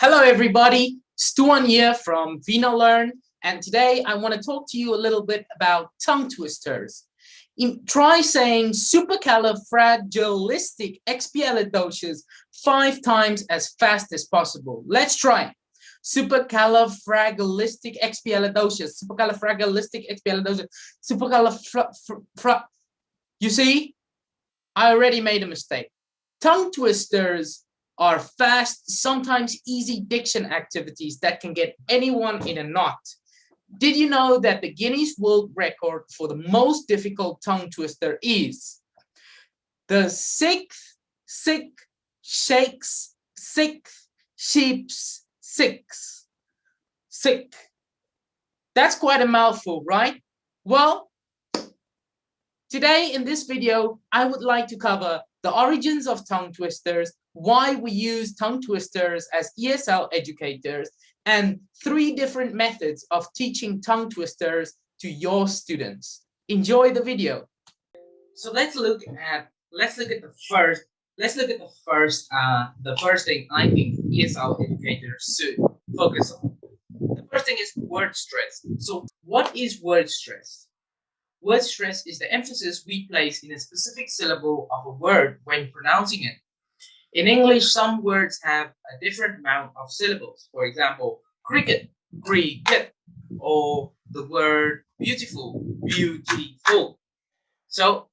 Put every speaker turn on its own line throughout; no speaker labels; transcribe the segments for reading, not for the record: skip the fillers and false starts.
Hello everybody, Stuan here from Vina Learn, and today I want to talk to you a little bit about tongue twisters. Try saying supercalifragilisticexpialidocious 5 times as fast as possible. Let's try. Supercalifragilisticexpialidocious, supercalifragilisticexpialidocious, supercalifra. You see, I already made a mistake. Tongue twisters are fast, sometimes easy diction activities that can get anyone in a knot. Did you know that the Guinness World Record for the most difficult tongue twister is the sixth, sick, shakes, sixth, sheep's, six, sick? That's quite a mouthful, right? Well, today in this video, I would like to cover the origins of tongue twisters, why we use tongue twisters as ESL educators, and 3 different methods of teaching tongue twisters to your students. Enjoy the video. So let's look at the first thing I think ESL educators should focus on. The first thing is word stress. So what is word stress? Word stress is the emphasis we place in a specific syllable of a word when pronouncing it. In English, some words have a different amount of syllables. For example, cricket, cricket, or the word beautiful, beautiful. So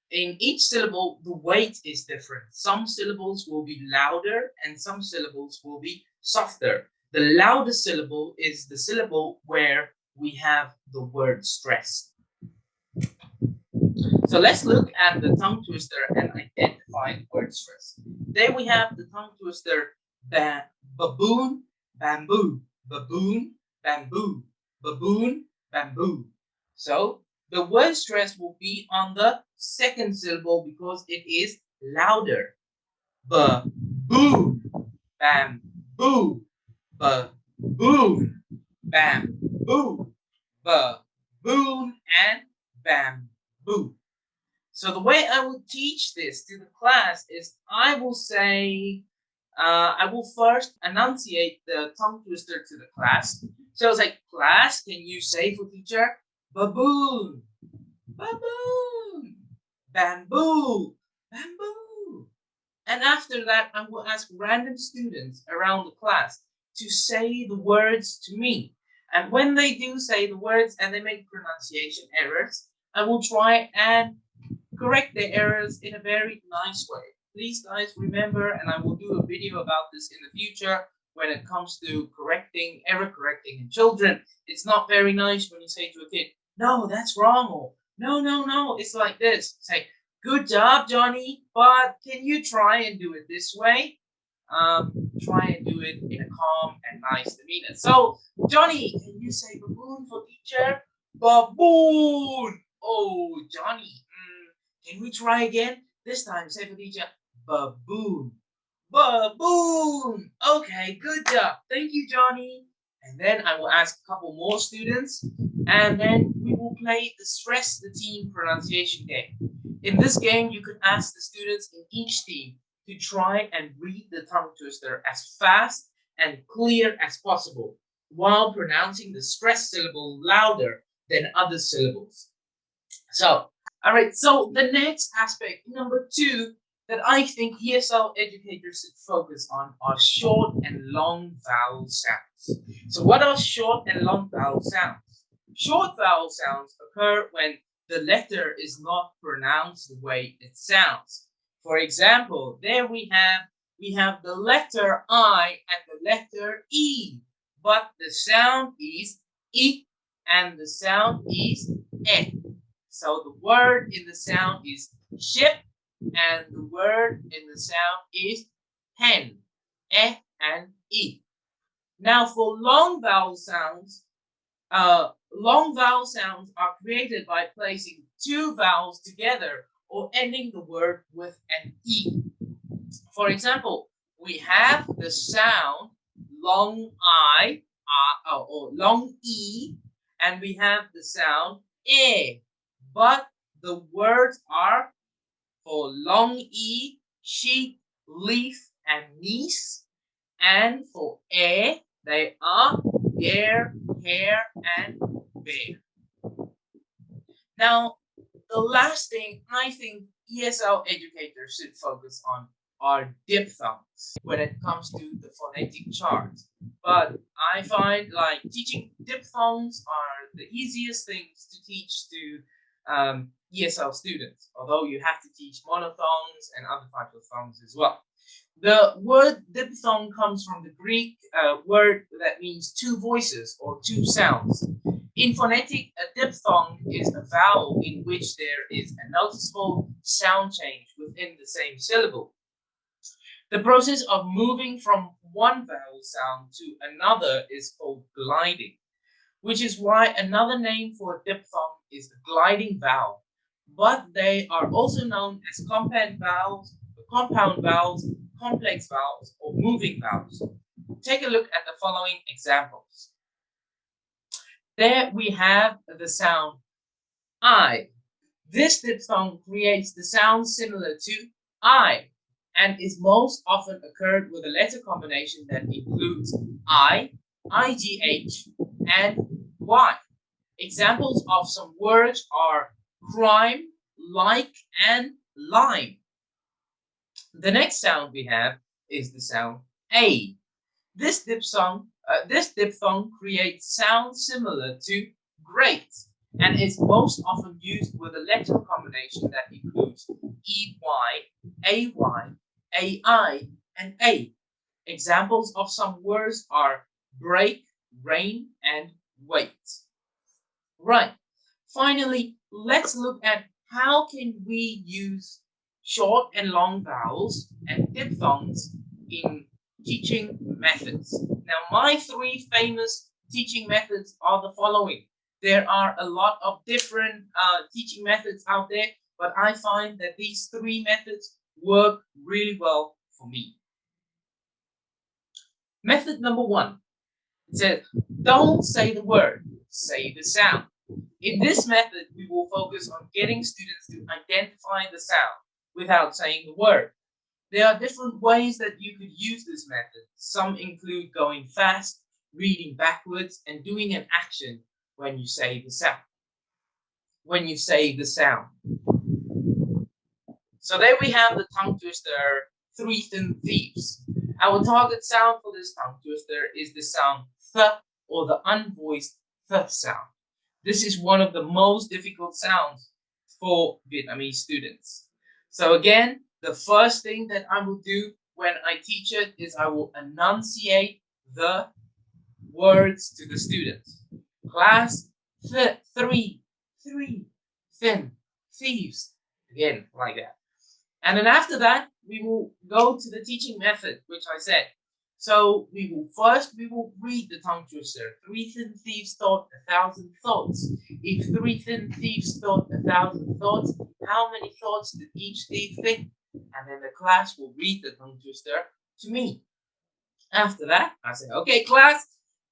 in each syllable, the weight is different. Some syllables will be louder and some syllables will be softer. The loudest syllable is the syllable where we have the word stress. So let's look at the tongue twister and identify word stress. There we have the tongue twister baboon, bamboo, baboon, bamboo, baboon, bamboo. So the word stress will be on the second syllable because it is louder. Baboon, bamboo, baboon, bamboo, baboon, and bamboo. So the way I will teach this to the class is I will first enunciate the tongue twister to the class. So it's like, class, can you say for teacher, baboon, baboon, bamboo, bamboo. And after that, I will ask random students around the class to say the words to me. And when they do say the words and they make pronunciation errors, I will try and correct the errors in a very nice way. Please guys remember, and I will do a video about this in the future when it comes to error correcting in children. It's not very nice when you say to a kid, no, that's wrong, or no, it's like this. Say, good job, Johnny, but can you try and do it this way? Try and do it in a calm and nice demeanor. So, Johnny, can you say baboon for teacher? Baboon! Oh, Johnny, can we try again? This time, say for teacher, baboon. Baboon! Okay, good job. Thank you, Johnny. And then I will ask a couple more students, and then we will play the Stress the Team pronunciation game. In this game, you can ask the students in each team to try and read the tongue twister as fast and clear as possible while pronouncing the stress syllable louder than other syllables. So, all right, so the next aspect, number 2, that I think ESL educators should focus on are short and long vowel sounds. So what are short and long vowel sounds? Short vowel sounds occur when the letter is not pronounced the way it sounds. For example, there we have the letter I and the letter E, but the sound is I and the sound is E. So the word in the sound is ship, and the word in the sound is pen, and e. Now for long vowel sounds are created by placing 2 vowels together or ending the word with an e. For example, we have the sound long I or long e, and we have the sound e. But the words are for long E, sheep, leaf, and niece. And for air, they are air, hair, and bear. Now, the last thing I think ESL educators should focus on are diphthongs when it comes to the phonetic chart. But I find like teaching diphthongs are the easiest things to teach to ESL students, although you have to teach monophthongs and other types of thongs as well. The word diphthong comes from the Greek word that means two voices or two sounds. In phonetic, a diphthong is a vowel in which there is a noticeable sound change within the same syllable. The process of moving from one vowel sound to another is called gliding, which is why another name for a diphthong is a gliding vowel. But they are also known as compound vowels, complex vowels, or moving vowels. Take a look at the following examples. There we have the sound I. This diphthong creates the sound similar to I and is most often occurred with a letter combination that includes I, IGH, and Y. Examples of some words are crime, like, and lime. The next sound we have is the sound A. This diphthong creates sounds similar to great and is most often used with a letter combination that includes EY, AY, AI, and A. Examples of some words are break, rain, and wait. Right. Finally, let's look at how can we use short and long vowels and diphthongs in teaching methods. Now, my three famous teaching methods are the following. There are a lot of different teaching methods out there, but I find that these three methods work really well for me. Method number one, it says, don't say the word, say the sound. In this method, we will focus on getting students to identify the sound without saying the word. There are different ways that you could use this method. Some include going fast, reading backwards, and doing an action when you say the sound. So there we have the tongue twister, three thin thieves. Our target sound for this tongue twister is the sound th or the unvoiced th sound. This is one of the most difficult sounds for Vietnamese students. So again, the first thing that I will do when I teach it is I will enunciate the words to the students. Class, three, thin, thieves. Again, like that. And then after that, we will go to the teaching method, which I said. So we will read the tongue twister. Three thin thieves thought 1,000 thoughts. If three thin thieves thought 1,000 thoughts, how many thoughts did each thief think? And then the class will read the tongue twister to me. After that, I say, okay, class,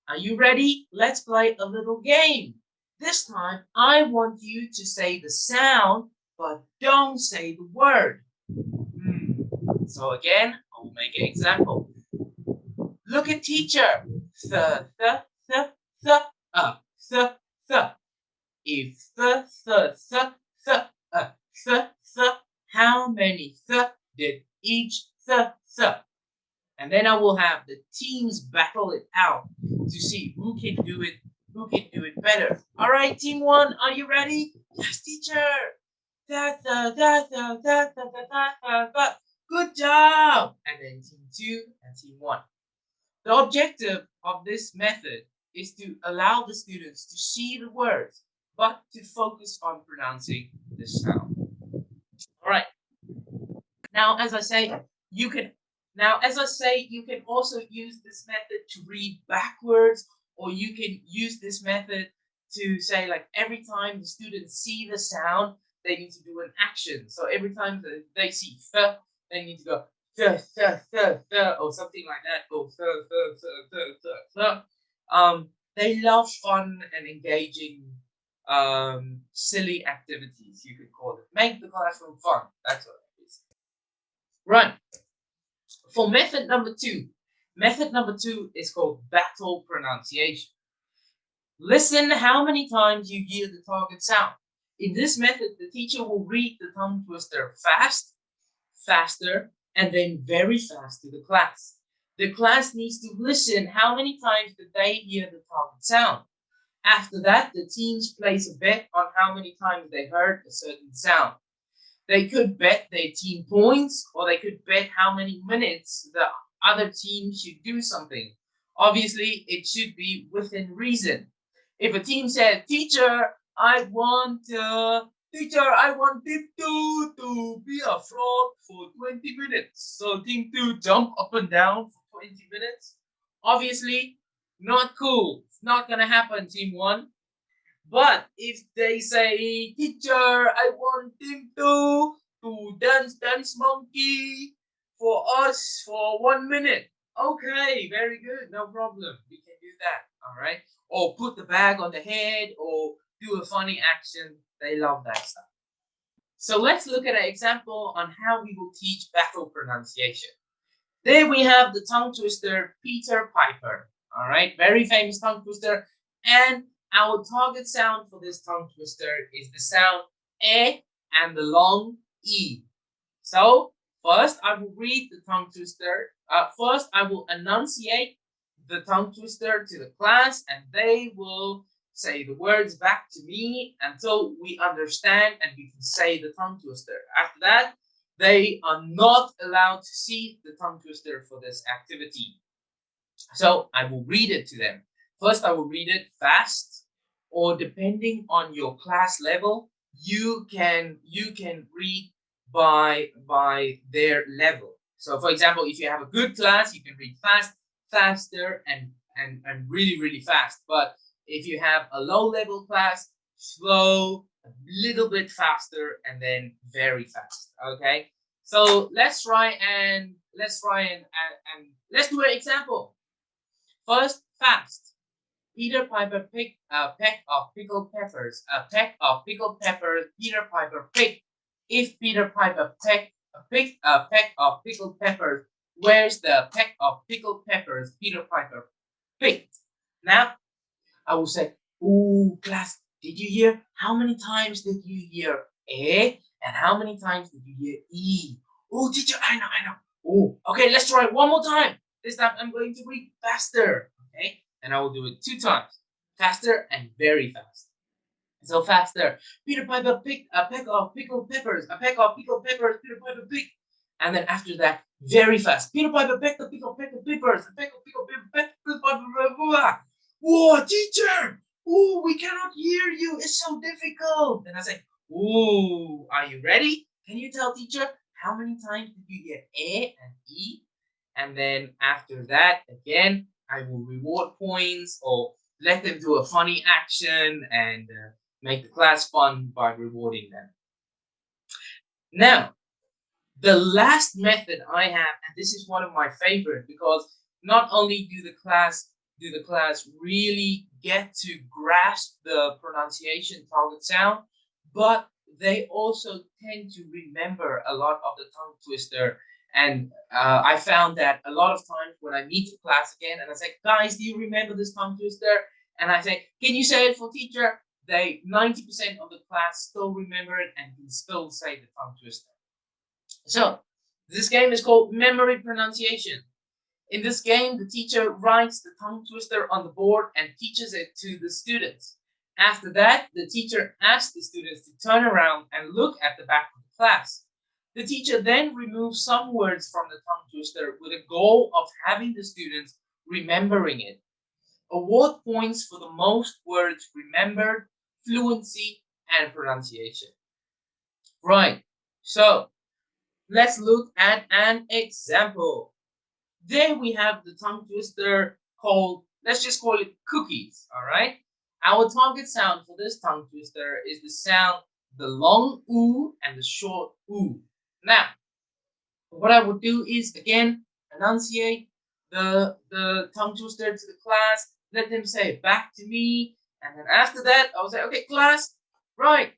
are you ready? Let's play a little game. This time, I want you to say the sound, but don't say the word. So again, I will make an example. Look at teacher. Th, th, th, th, th, th. If th, th, th, th, th, th, how many th did each th, th? And then I will have the teams battle it out to see who can do it better. All right, team one, are you ready? Yes, teacher. Da, da, da, da, da, da, da, da, da. Good job. And then team two and team one. The objective of this method is to allow the students to see the words, but to focus on pronouncing the sound. All right. Now, as I say, you can also use this method to read backwards, or you can use this method to say, like, every time the students see the sound, they need to do an action. So every time they see th, they need to go th, th, th, th, or something like that. Go th, th, th, th, th, th. They love fun and engaging silly activities, you could call it. Make the classroom fun. That's what it is. Right. For method number two, Method number 2 is called battle pronunciation. Listen how many times you hear the target sound. In this method, the teacher will read the tongue twister fast, faster, and then very fast to the class. The class needs to listen how many times did they hear the target sound. After that, the teams place a bet on how many times they heard a certain sound. They could bet their team points, or they could bet how many minutes the other team should do something. Obviously, it should be within reason. If a team said, Teacher, I want team two to be a frog for 20 minutes. So team two jump up and down for 20 minutes. Obviously, not cool. It's not gonna happen, team one. But if they say, Teacher, I want team two to dance monkey for us for 1 minute. Okay, very good, no problem. We can do that, all right? Or put the bag on the head or do a funny action. They love that stuff. So let's look at an example on how we will teach battle pronunciation. There we have the tongue twister Peter Piper. All right, very famous tongue twister. And our target sound for this tongue twister is the sound E and the long E. So first I will read the tongue twister. First I will enunciate the tongue twister to the class and they will say the words back to me until we understand and we can say the tongue twister. After that, they are not allowed to see the tongue twister for this activity. So I will read it to them. First, I will read it fast, or depending on your class level, you can read by their level. So, for example, if you have a good class, you can read fast, faster, and really fast. But if you have a low level class, slow, a little bit faster, and then very fast. Okay. So let's try and let's do an example. First, fast. Peter Piper picked a peck of pickled peppers. A peck of pickled peppers. Peter Piper picked. If Peter Piper picked a peck of pickled peppers, where's the peck of pickled peppers Peter Piper picked? Now, I will say, "Ooh, class, did you hear? How many times did you hear A? And how many times did you hear E? Oh, teacher, I know. Oh, okay, let's try it one more time. This time I'm going to read faster. Okay, and I will do it 2 times, faster and very fast. So faster. Peter Piper picked a peck of pickled peppers. A peck of pickled peppers. Peter Piper picked. And then after that, very fast. Peter Piper picked a pickled peppers. A peck of pickled peppers. Peter Piper. Whoa, teacher! Oh, we cannot hear you. It's so difficult. And I say, oh, are you ready? Can you tell teacher how many times did you hear A and E? And then after that, again, I will reward points or let them do a funny action and make the class fun by rewarding them. Now, the last method I have, and this is one of my favorite because not only do the class really get to grasp the pronunciation target sound, but they also tend to remember a lot of the tongue twister. And I found that a lot of times when I meet the class again and I say, guys, do you remember this tongue twister? And I say, can you say it for teacher? They 90% of the class still remember it and can still say the tongue twister. So, this game is called memory pronunciation. In this game, the teacher writes the tongue twister on the board and teaches it to the students. After that, the teacher asks the students to turn around and look at the back of the class. The teacher then removes some words from the tongue twister with a goal of having the students remembering it. Award points for the most words remembered, fluency, and pronunciation. Right, so let's look at an example. There we have the tongue twister called, let's just call it cookies, all right? Our target sound for this tongue twister is the sound, the long oo and the short oo. Now, what I would do is, again, enunciate the tongue twister to the class, let them say it back to me, and then after that, I'll say, okay, class, right,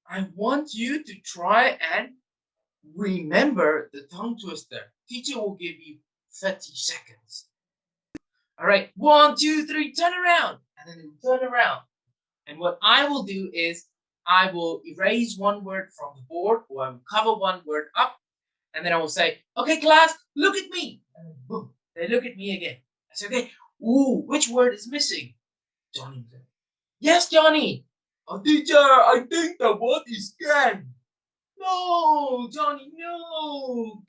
I want you to try and remember the tongue twister. Teacher will give you 30 seconds. All right, 1, 2, 3, turn around. And then they will turn around. And what I will do is I will erase one word from the board, or I will cover one word up. And then I will say, okay, class, look at me. And then boom, they look at me again. I say, okay, ooh, which word is missing? Johnny said, yes, Johnny. Oh, teacher, I think the word is can. No, Johnny, no.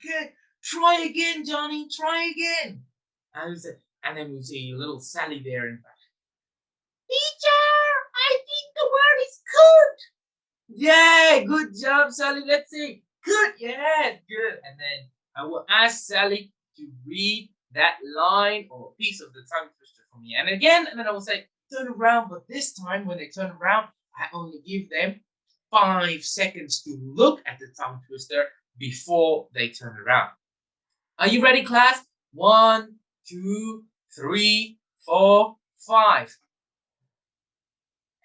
Try again, Johnny, try again. And then we see little Sally there in fact. Teacher, I think the word is good. Yeah, good job, Sally. Let's see. Good, yeah, good. And then I will ask Sally to read that line or piece of the tongue twister for me. And again, and then I will say, turn around. But this time, when they turn around, I only give them 5 seconds to look at the tongue twister before they turn around. Are you ready, class? 1, 2, 3, 4, 5.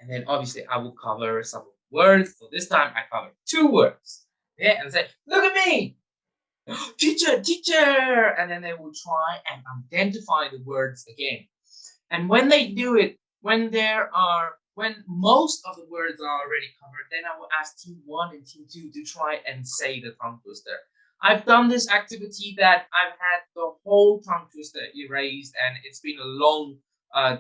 And then obviously I will cover some words. So this time I cover 2 words. Yeah, and say, look at me. Teacher, teacher. And then they will try and identify the words again. And when they do it, when most of the words are already covered, then I will ask team 1 and team 2 to try and say the tongue twister. I've done this activity that I've had the whole tongue twister erased, and it's been a long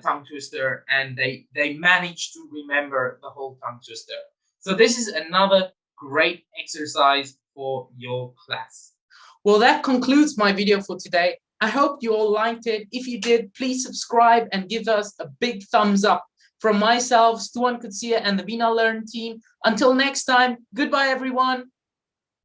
tongue twister, and they managed to remember the whole tongue twister. So this is another great exercise for your class. Well, that concludes my video for today. I hope you all liked it. If you did, please subscribe and give us a big thumbs up. From myself, Stuan Kutsia, and the Vina Learn team. Until next time, goodbye everyone.